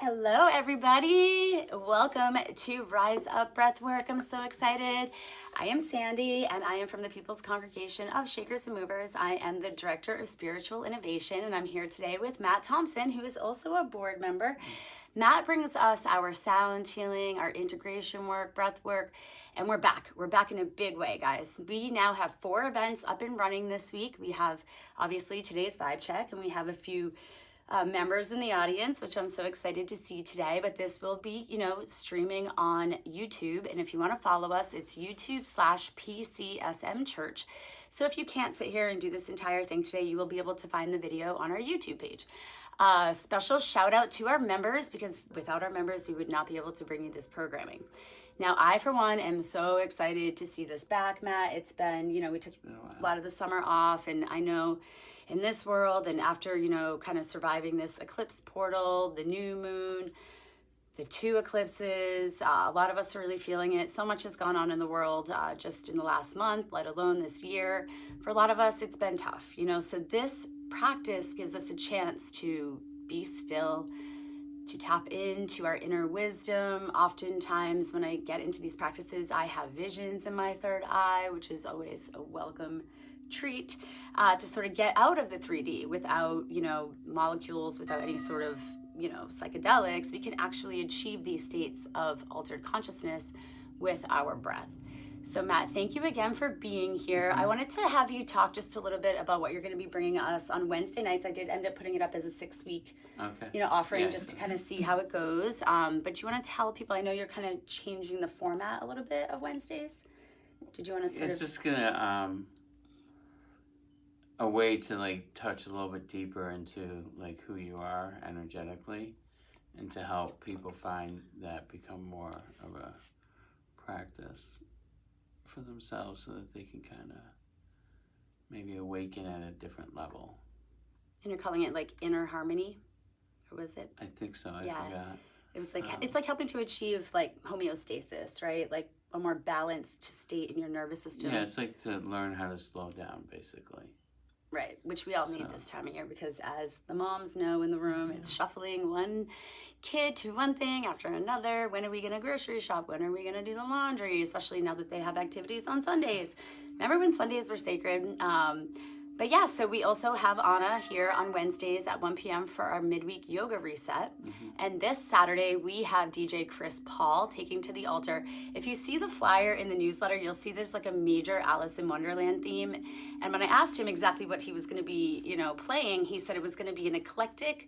Hello, everybody. Welcome to Rise Up Breathwork. I'm so excited. I am Sandy, and I am from the People's Congregation of Shakers and Movers. I am the Director of Spiritual Innovation, and I'm here today with Matt Thompson, who is also a board member. Matt brings us our sound healing, our integration work, breath work, and we're back. We're back in a big way, guys. We now have 4 events up and running this week. We have, obviously, today's vibe check, and we have a few members in the audience, which I'm so excited to see today. But this will be, streaming on YouTube. And if you want to follow us, it's YouTube/PCSM Church. So if you can't sit here and do this entire thing today, you will be able to find the video on our YouTube page. Special shout out to our members, because without our members, we would not be able to bring you this programming. Now, I, for one, am so excited to see this back, Matt. It's been, we took a lot of the summer off, and I know in this world, and after, kind of surviving this eclipse portal, the new moon, the 2 eclipses, a lot of us are really feeling it. So much has gone on in the world just in the last month, let alone this year. For a lot of us, it's been tough, so this practice gives us a chance to be still, to tap into our inner wisdom. Oftentimes when I get into these practices, I have visions in my third eye, which is always a welcome treat, to sort of get out of the 3D without, molecules, without any sort of, psychedelics. We can actually achieve these states of altered consciousness with our breath. So Matt, thank you again for being here. I wanted to have you talk just a little bit about what you're going to be bringing us on Wednesday nights. I did end up putting it up as a 6-week, offering, just to kind of see how it goes. But you want to tell people, I know you're kind of changing the format a little bit of Wednesdays. Did you want to It's just going to, a way to touch a little bit deeper into who you are energetically, and to help people find that become more of a practice for themselves, so that they can kind of maybe awaken at a different level. And you're calling it inner harmony, or was it? I think so. I forgot. It was it's helping to achieve homeostasis, right? A more balanced state in your nervous system. Yeah, it's to learn how to slow down, basically. Right, which we all need this time of year, because as the moms know in the room, it's shuffling one kid to one thing after another. When are we going to grocery shop? When are we going to do the laundry? Especially now that they have activities on Sundays. Remember when Sundays were sacred? But yeah, so we also have Anna here on Wednesdays at 1 p.m. for our midweek yoga reset. And this Saturday, we have DJ Chris Paul taking to the altar. If you see the flyer in the newsletter, you'll see there's a major Alice in Wonderland theme. And when I asked him exactly what he was going to be, playing, he said it was going to be an eclectic,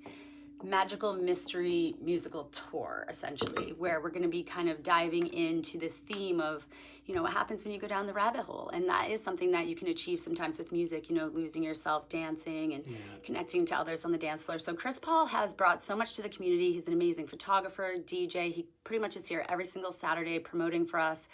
magical mystery musical tour, essentially, where we're going to be kind of diving into this theme of, what happens when you go down the rabbit hole. And that is something that you can achieve sometimes with music, losing yourself, dancing, and connecting to others on the dance floor. So Chris Paul has brought so much to the community. He's an amazing photographer, DJ. He pretty much is here every single Saturday promoting for us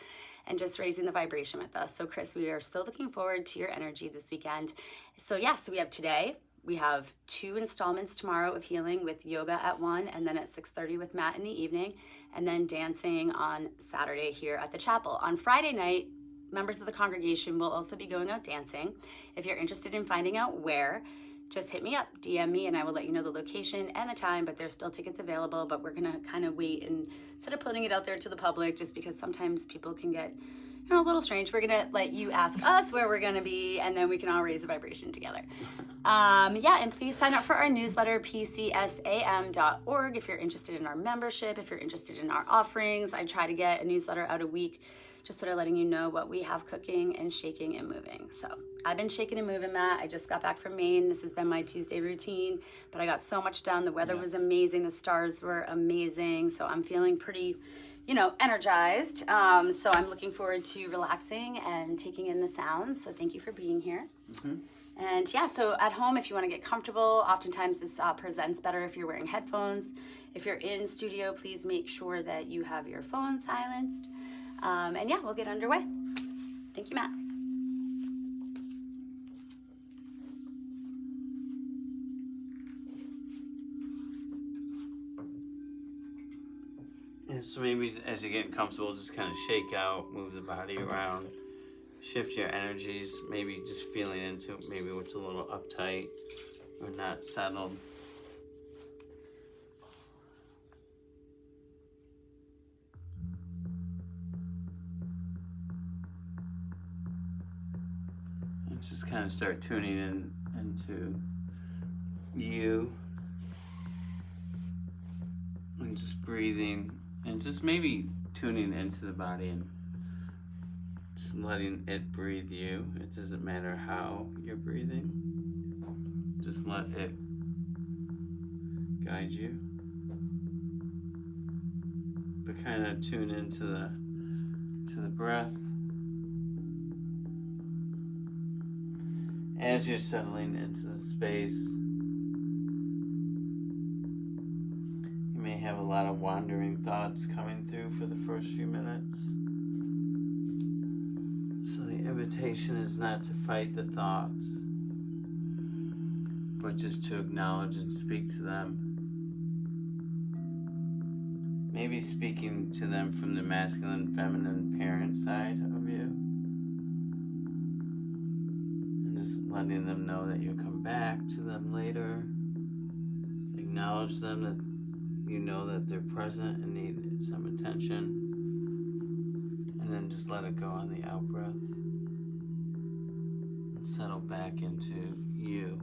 and just raising the vibration with us. So Chris, we are so looking forward to your energy this weekend. So we have today. We have 2 installments tomorrow of healing with yoga at 1, and then at 6:30 with Matt in the evening, and then dancing on Saturday here at the chapel. On Friday night, members of the congregation will also be going out dancing. If you're interested in finding out where, just hit me up, DM me, and I will let you know the location and the time, but there's still tickets available. But we're gonna kind of wait, and instead of putting it out there to the public, just because sometimes people can get a little strange, we're gonna let you ask us where we're gonna be, and then we can all raise a vibration together. And please sign up for our newsletter, pcsam.org, if you're interested in our membership, if you're interested in our offerings. I try to get a newsletter out a week, just sort of letting you know what we have cooking and shaking and moving. So I've been shaking and moving, Matt. I just got back from Maine. This has been my Tuesday routine, but I got so much done. The weather was amazing. The stars were amazing. So I'm feeling pretty energized. So I'm looking forward to relaxing and taking in the sounds. So thank you for being here. And so at home, if you want to get comfortable, oftentimes this presents better if you're wearing headphones. If you're in studio, please make sure that you have your phone silenced. We'll get underway. Thank you, Matt. Yeah, so maybe as you're getting comfortable, just kind of shake out, move the body around, shift your energies, maybe just feeling into maybe what's a little uptight or not settled. just kind of start tuning in into you and just breathing and just maybe tuning into the body and just letting it breathe you. It doesn't matter how you're breathing. Just let it guide you. But kind of tune into the breath. As you're settling into the space, you may have a lot of wandering thoughts coming through for the first few minutes. So the invitation is not to fight the thoughts, but just to acknowledge and speak to them. Maybe speaking to them from the masculine, feminine parent side of you. And just letting them know that you'll come back to them later. Acknowledge them, that you know that they're present and need some attention. And then just let it go on the out breath. And settle back into you.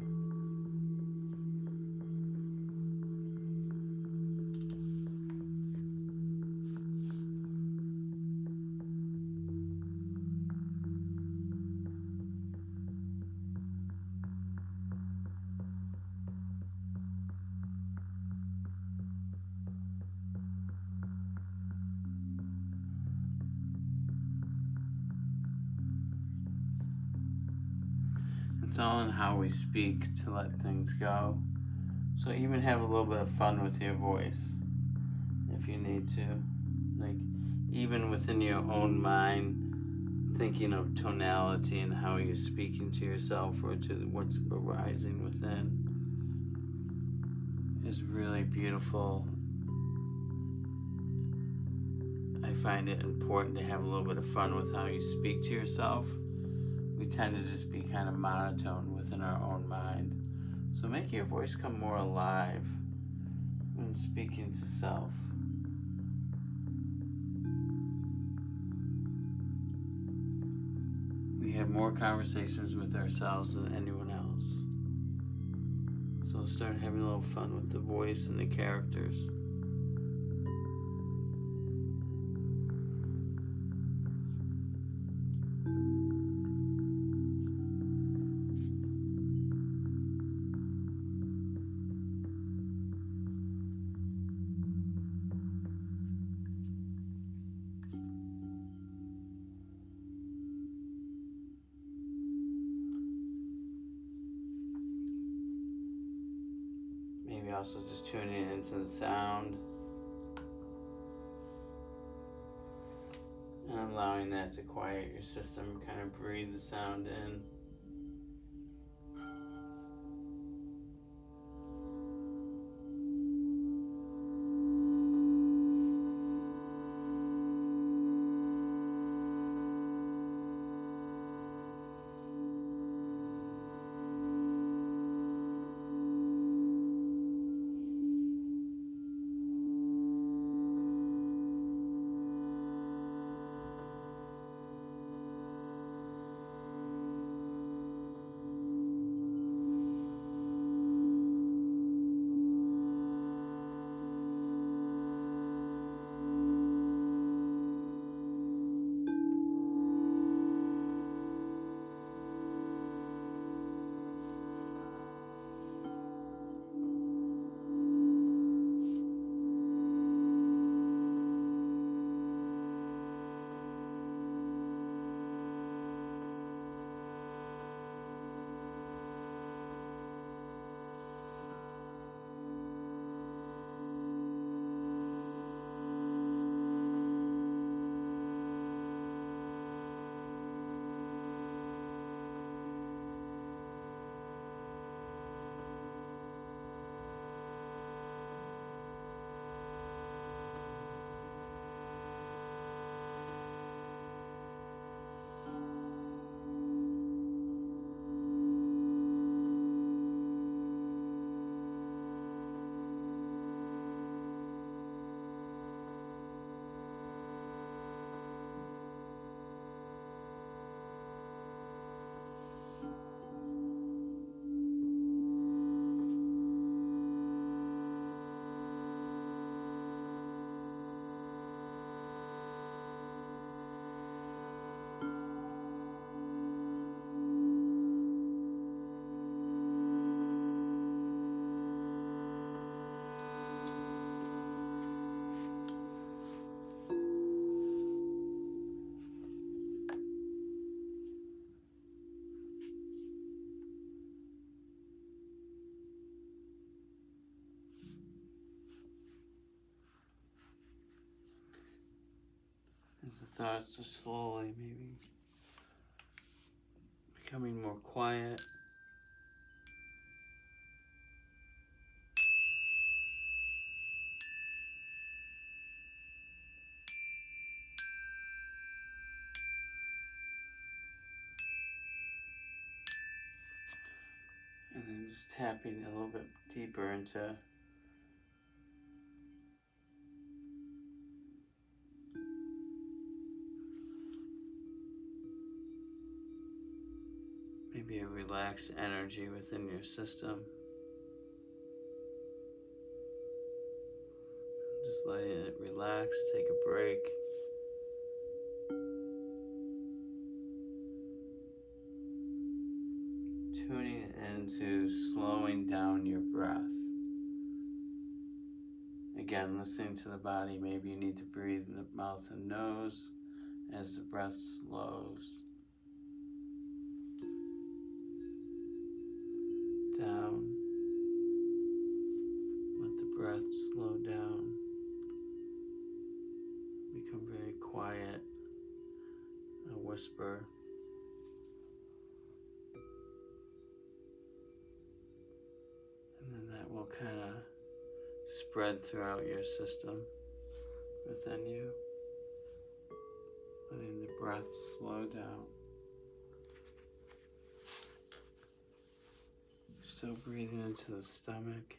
It's all in how we speak to let things go. So even have a little bit of fun with your voice if you need to. Like even within your own mind, thinking of tonality and how you're speaking to yourself or to what's arising within is really beautiful. I find it important to have a little bit of fun with how you speak to yourself. We tend to just be kind of monotone within our own mind. So make your voice come more alive when speaking to self. We have more conversations with ourselves than anyone else. So start having a little fun with the voice and the characters. Maybe also just tuning into the sound and allowing that to quiet your system. Kind of breathe the sound in. As the thoughts are slowly maybe becoming more quiet. And then just tapping a little bit deeper into maybe a relaxed energy within your system. Just letting it relax, take a break. Tuning into slowing down your breath. Again, listening to the body. Maybe you need to breathe in the mouth and nose as the breath slows down. Let the breath slow down. Become very quiet. A whisper. And then that will kind of spread throughout your system within you. Letting the breath slow down. Still breathing into the stomach.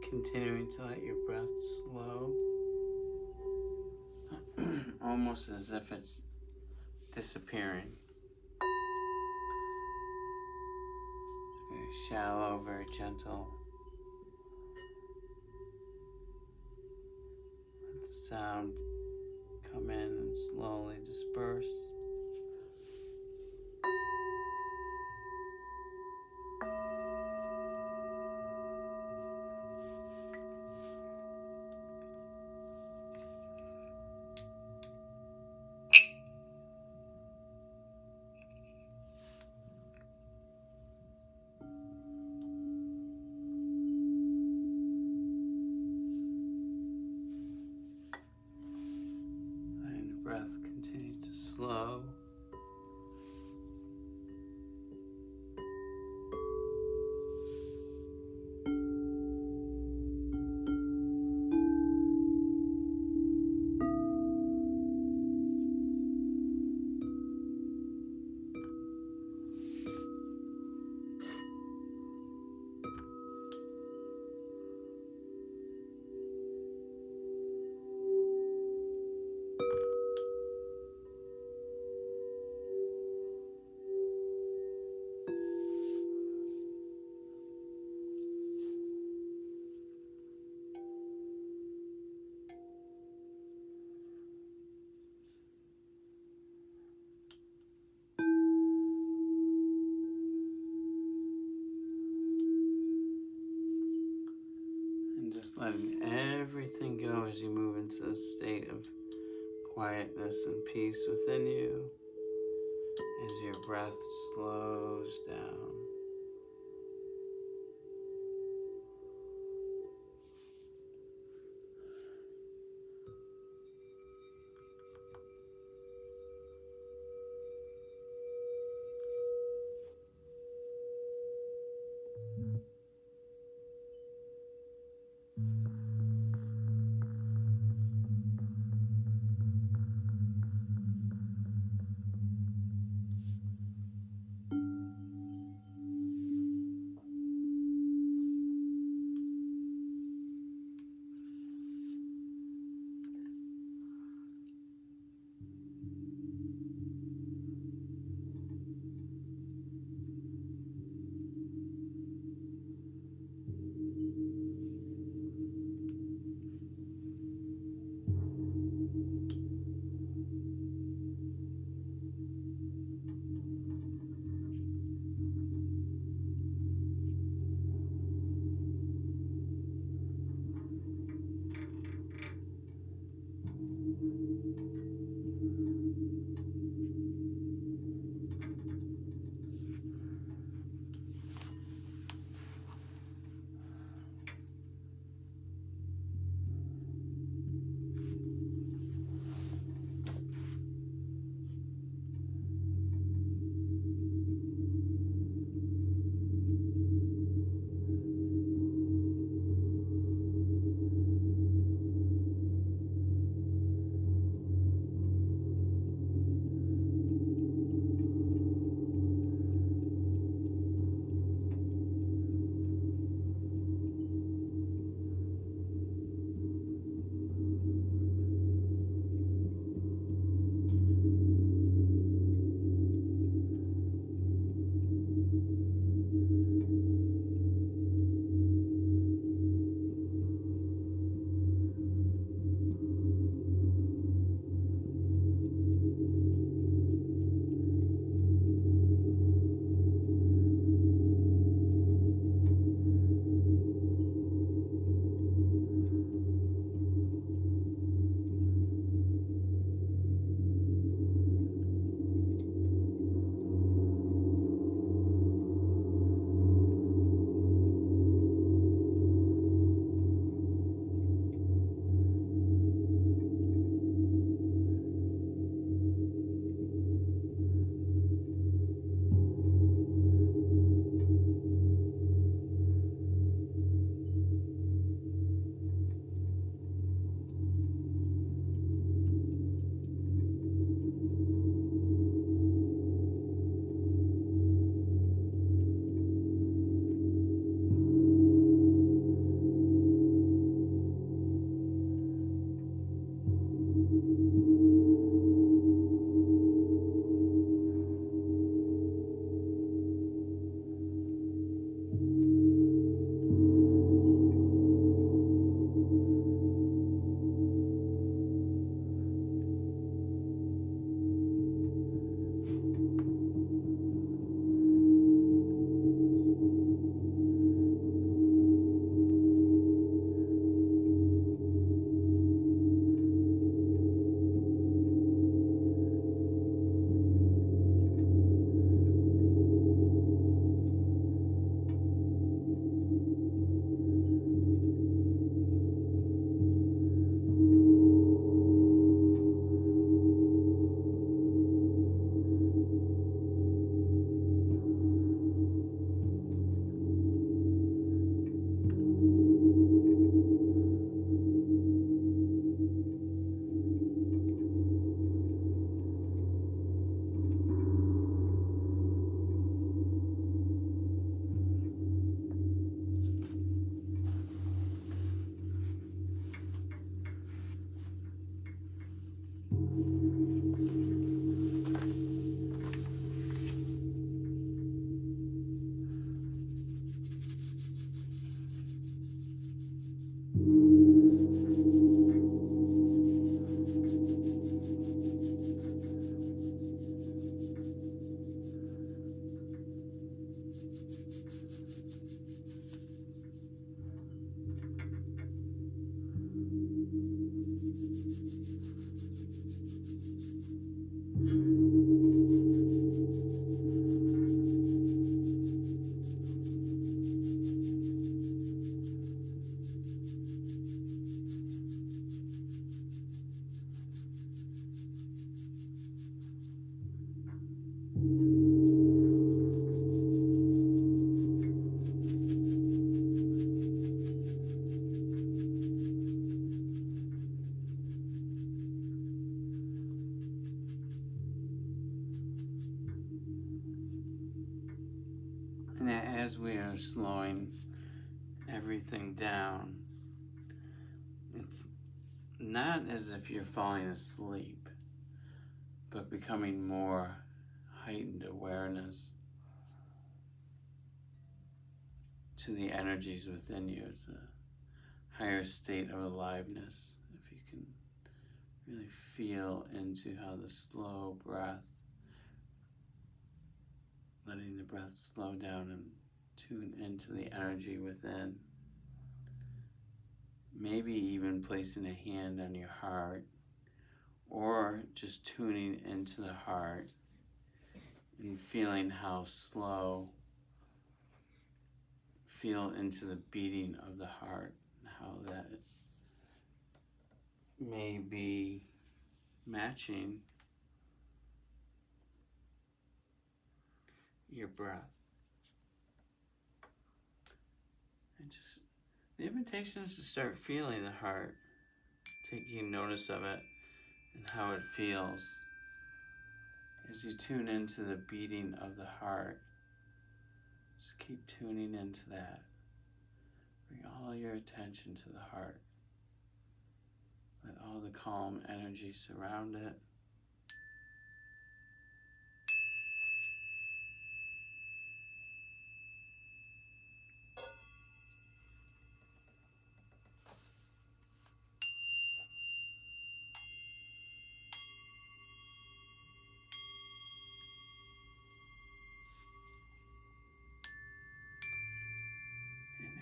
Continuing to let your breath slow, almost as if it's disappearing. Very shallow, very gentle. Let the sound come in and slowly disperse. slow. And just letting everything go as you move into a state of quietness and peace within you, as your breath slows down. And as we are slowing everything down, it's not as if you're falling asleep, but becoming more heightened awareness to the energies within you. It's a higher state of aliveness. If you can really feel into how the slow breath, letting the breath slow down and tune into the energy within. Maybe even placing a hand on your heart, or just tuning into the heart and feeling how slow, feel into the beating of the heart, how that may be matching your breath. And just the invitation is to start feeling the heart, taking notice of it and how it feels. As you tune into the beating of the heart, just keep tuning into that. Bring all your attention to the heart. Let all the calm energy surround it.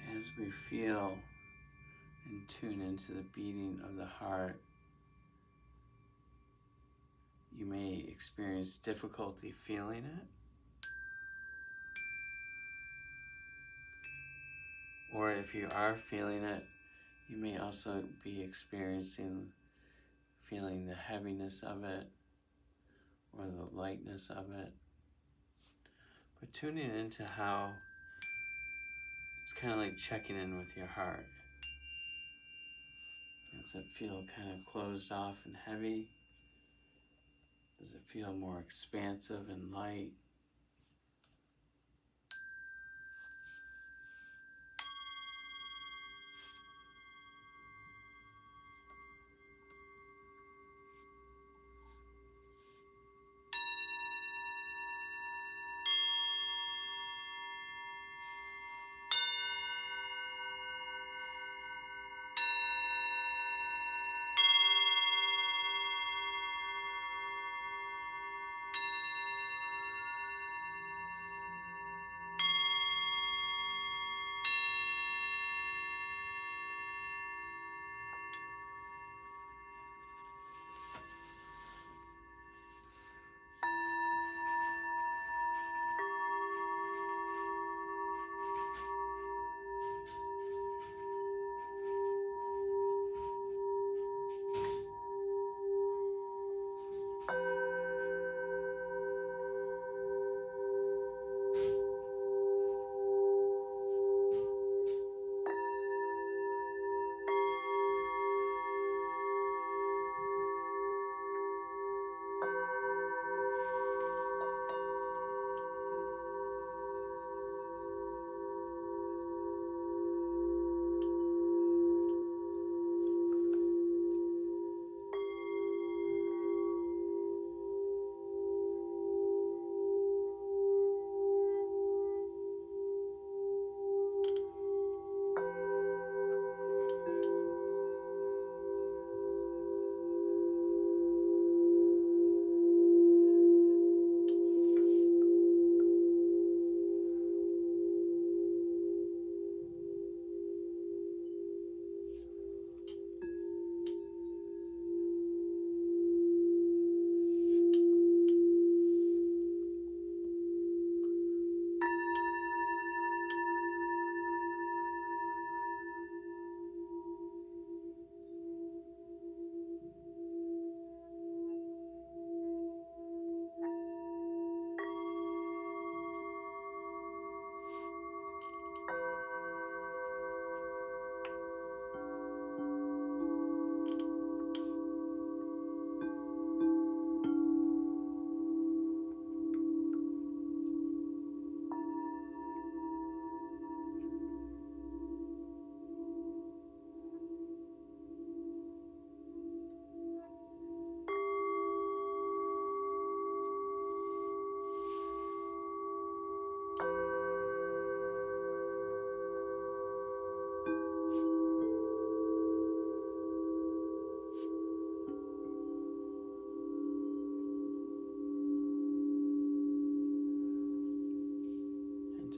And as we feel and tune into the beating of the heart, you may experience difficulty feeling it, or if you are feeling it, you may also be experiencing feeling the heaviness of it or the lightness of it. But tuning into how it's kind of like checking in with your heart. Does it feel kind of closed off and heavy? Does it feel more expansive and light?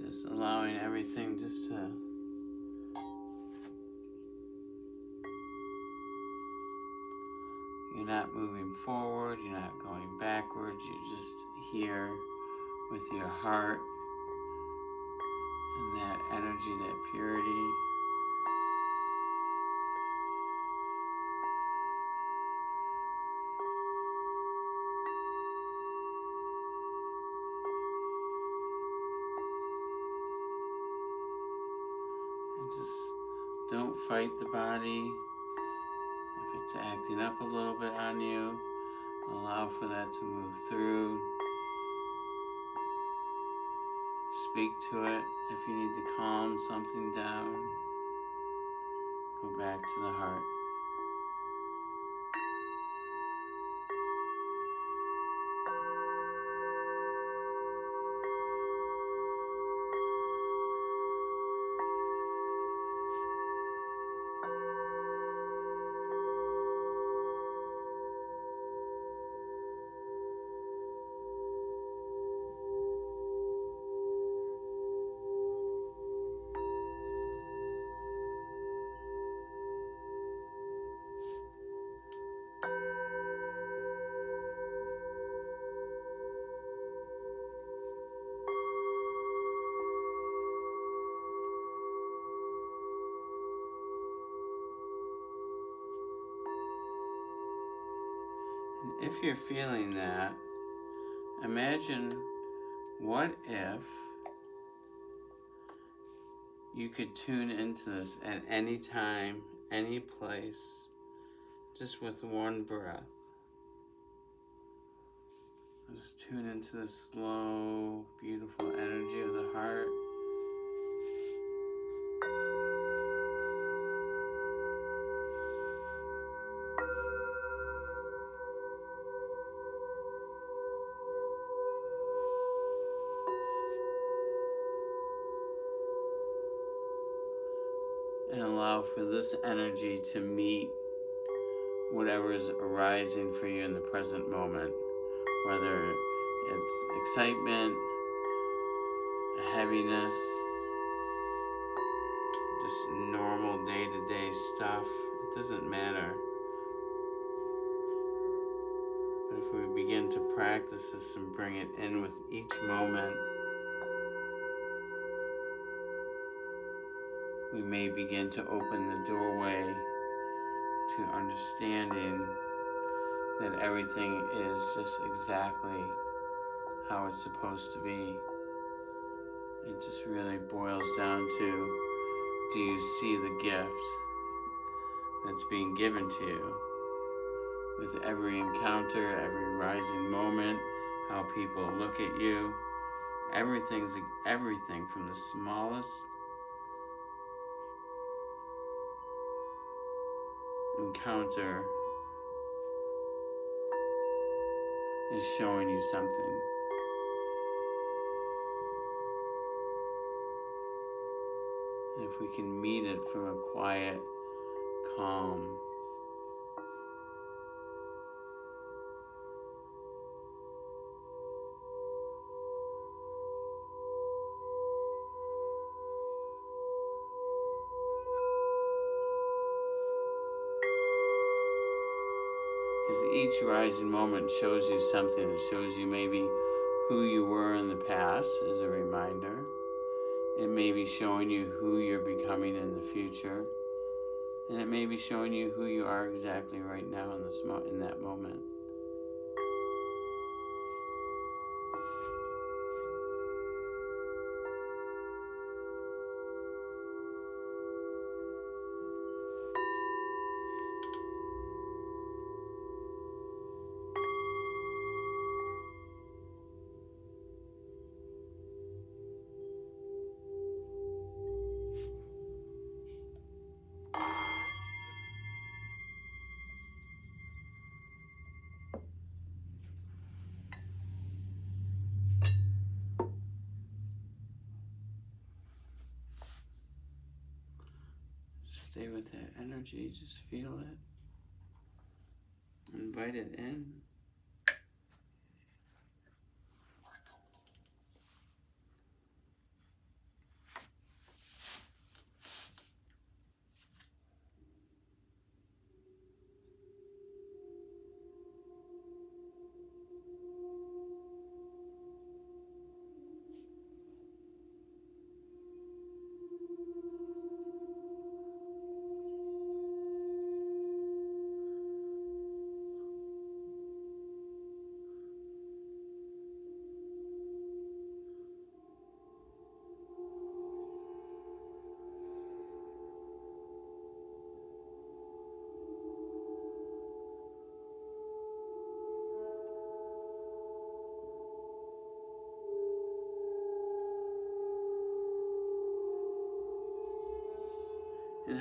Just allowing everything just to you're not moving forward, you're not going backwards, you're just here with your heart and that energy, that purity. And just don't fight the body. If it's acting up a little bit on you, allow for that to move through. Speak to it. If you need to calm something down, go back to the heart. And if you're feeling that, imagine what if you could tune into this at any time, any place, just with one breath. Just tune into the slow, beautiful energy of the heart. And allow for this energy to meet whatever is arising for you in the present moment. Whether it's excitement, heaviness, just normal day-to-day stuff, it doesn't matter. But if we begin to practice this and bring it in with each moment, we may begin to open the doorway to understanding that everything is just exactly how it's supposed to be. It just really boils down to, do you see the gift that's being given to you? With every encounter, every rising moment, how people look at you, everything from the smallest encounter is showing you something. And if we can meet it from a quiet, calm, because each rising moment shows you something. It shows you maybe who you were in the past as a reminder. It may be showing you who you're becoming in the future. And it may be showing you who you are exactly right now in that moment. Stay with that energy, just feel it. Invite it in.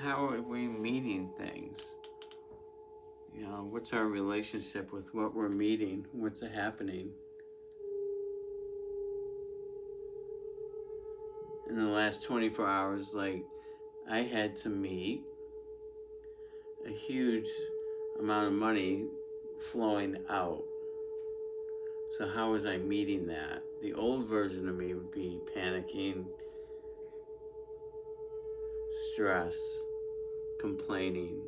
how are we meeting things? You know, what's our relationship with what we're meeting? What's happening? In the last 24 hours, like, I had to meet a huge amount of money flowing out. So how was I meeting that? The old version of me would be panicking, stress, complaining.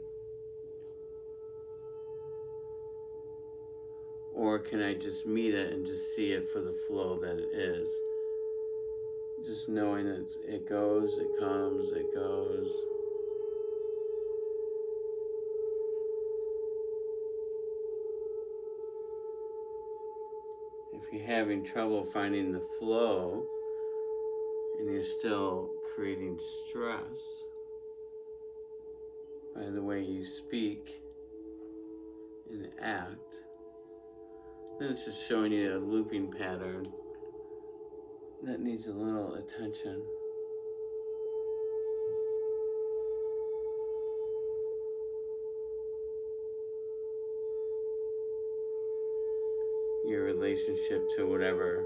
Or can I just meet it and just see it for the flow that it is? Just knowing it goes, it comes, it goes. If you're having trouble finding the flow and you're still creating stress by the way you speak and act, then it's just showing you a looping pattern that needs a little attention. Your relationship to whatever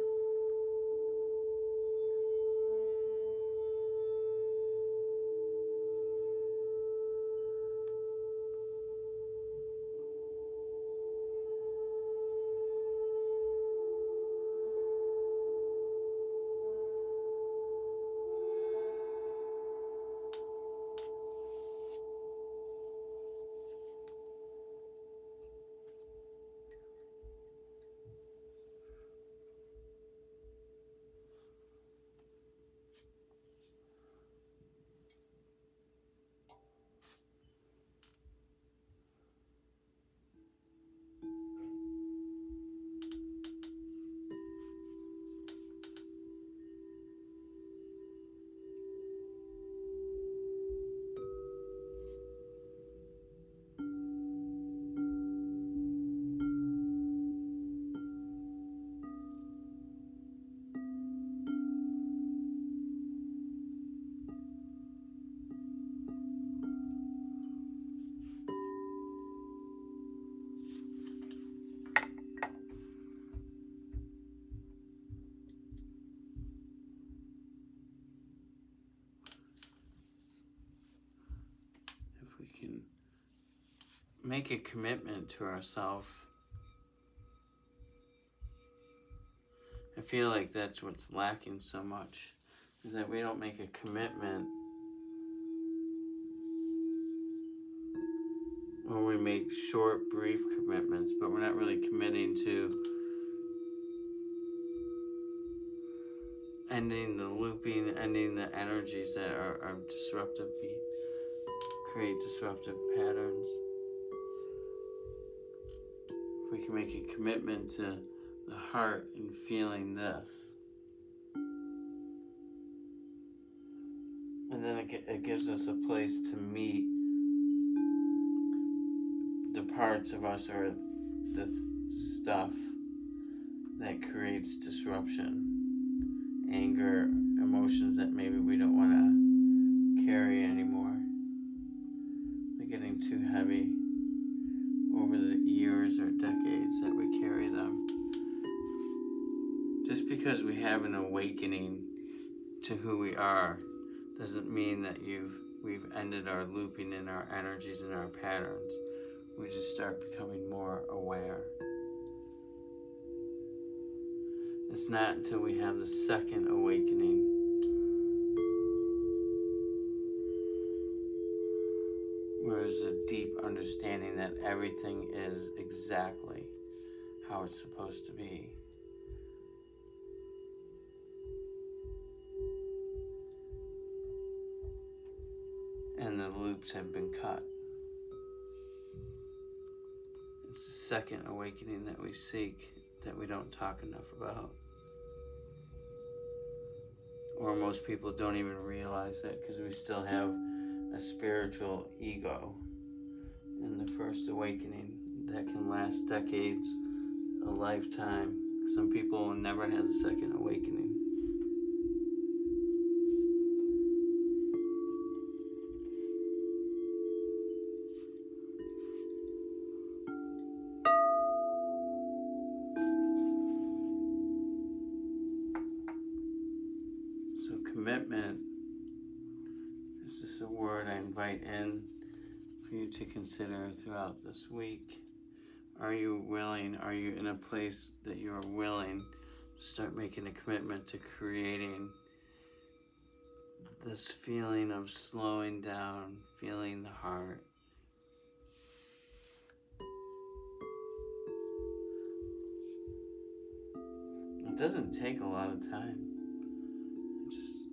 we can make a commitment to ourselves. I feel like that's what's lacking so much, is that we don't make a commitment, or we make short, brief commitments, but we're not really committing to ending the looping, ending the energies that are disruptive, create disruptive patterns. If we can make a commitment to the heart and feeling this, and then it gives us a place to meet the parts of us or the stuff that creates disruption, anger, emotions that maybe we don't want to carry anymore. They're getting too heavy over the years or decades that we carry them. Just because we have an awakening to who we are doesn't mean that we've ended our looping in our energies and our patterns. We just start becoming more aware. It's not until we have the second awakening where there's a deep understanding that everything is exactly how it's supposed to be. And the loops have been cut. It's the second awakening that we seek, that we don't talk enough about. Or most people don't even realize that, because we still have a spiritual ego in the first awakening that can last decades, a lifetime. Some people will never have the second awakening. commitment. This is a word I invite in for you to consider throughout this week. Are you willing? Are you in a place that you are willing to start making a commitment to creating this feeling of slowing down, feeling the heart? It doesn't take a lot of time. Just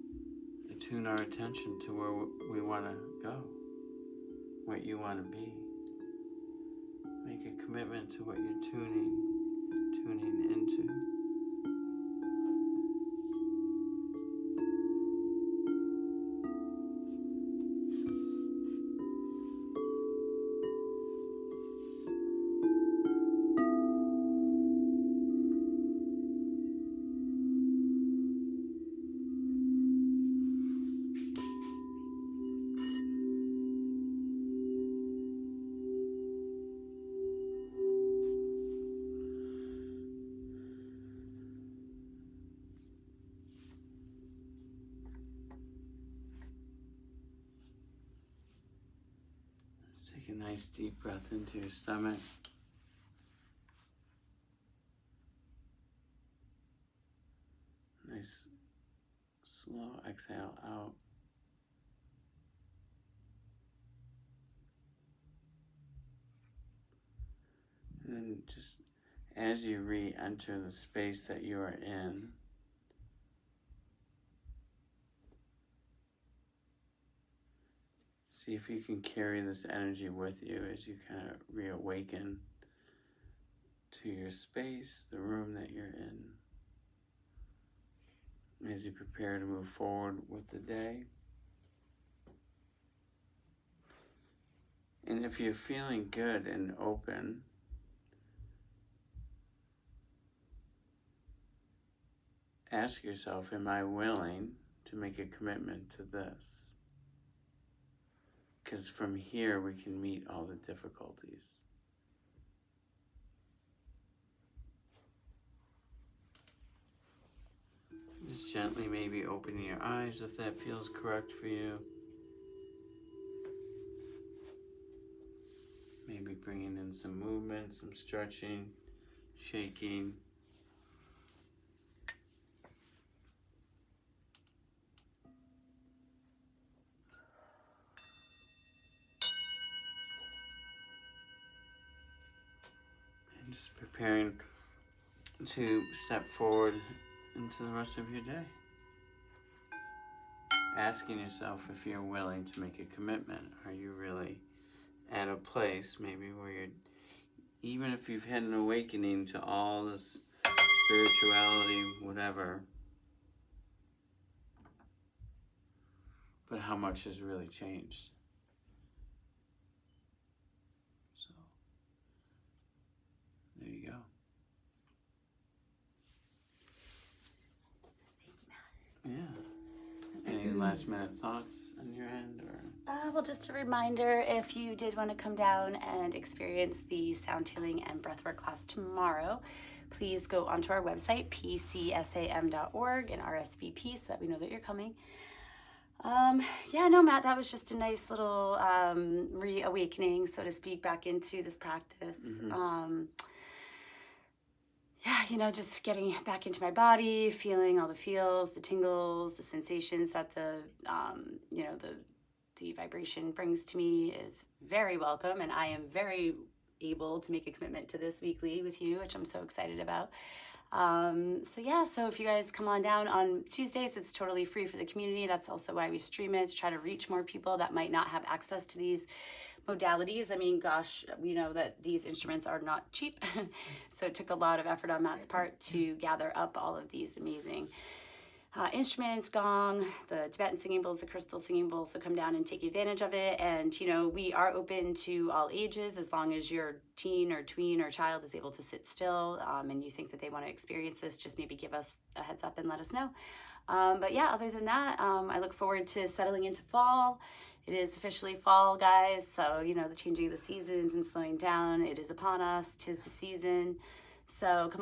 attune our attention to where we want to go, what you want to be. Make a commitment to what you're tuning into. Take a nice deep breath into your stomach. Nice slow exhale out. And then just as you re-enter the space that you are in, see if you can carry this energy with you as you kind of reawaken to your space, the room that you're in, as you prepare to move forward with the day. And if you're feeling good and open, ask yourself, am I willing to make a commitment to this? Because from here we can meet all the difficulties. Just gently maybe opening your eyes if that feels correct for you. Maybe bringing in some movement, some stretching, shaking. And just preparing to step forward into the rest of your day. Asking yourself if you're willing to make a commitment. Are you really at a place maybe where you're, even if you've had an awakening to all this spirituality, whatever, but how much has really changed? So, there you go. Yeah. Any last minute thoughts on your end, or? Well, just a reminder, if you did want to come down and experience the sound healing and breathwork class tomorrow, please go onto our website, pcsam.org, and RSVP so that we know that you're coming. Yeah, no, Matt, that was just a nice little reawakening, so to speak, back into this practice. Mm-hmm. Yeah, you know, just getting back into my body, feeling all the feels, the tingles, the sensations that the vibration brings to me is very welcome, and I am very able to make a commitment to this weekly with you, which I'm so excited about. So if you guys come on down on Tuesdays, it's totally free for the community. That's also why we stream it, to try to reach more people that might not have access to these modalities. I mean, gosh, we know that these instruments are not cheap. So it took a lot of effort on Matt's part to gather up all of these amazing instruments, gong, the Tibetan singing bowls, the crystal singing bowls. So come down and take advantage of it. And, you know, we are open to all ages as long as your teen or tween or child is able to sit still and you think that they want to experience this, just maybe give us a heads up and let us know. But yeah, other than that, I look forward to settling into fall. It is officially fall, guys. So, you know, the changing of the seasons and slowing down, it is upon us. 'Tis the season. So come on.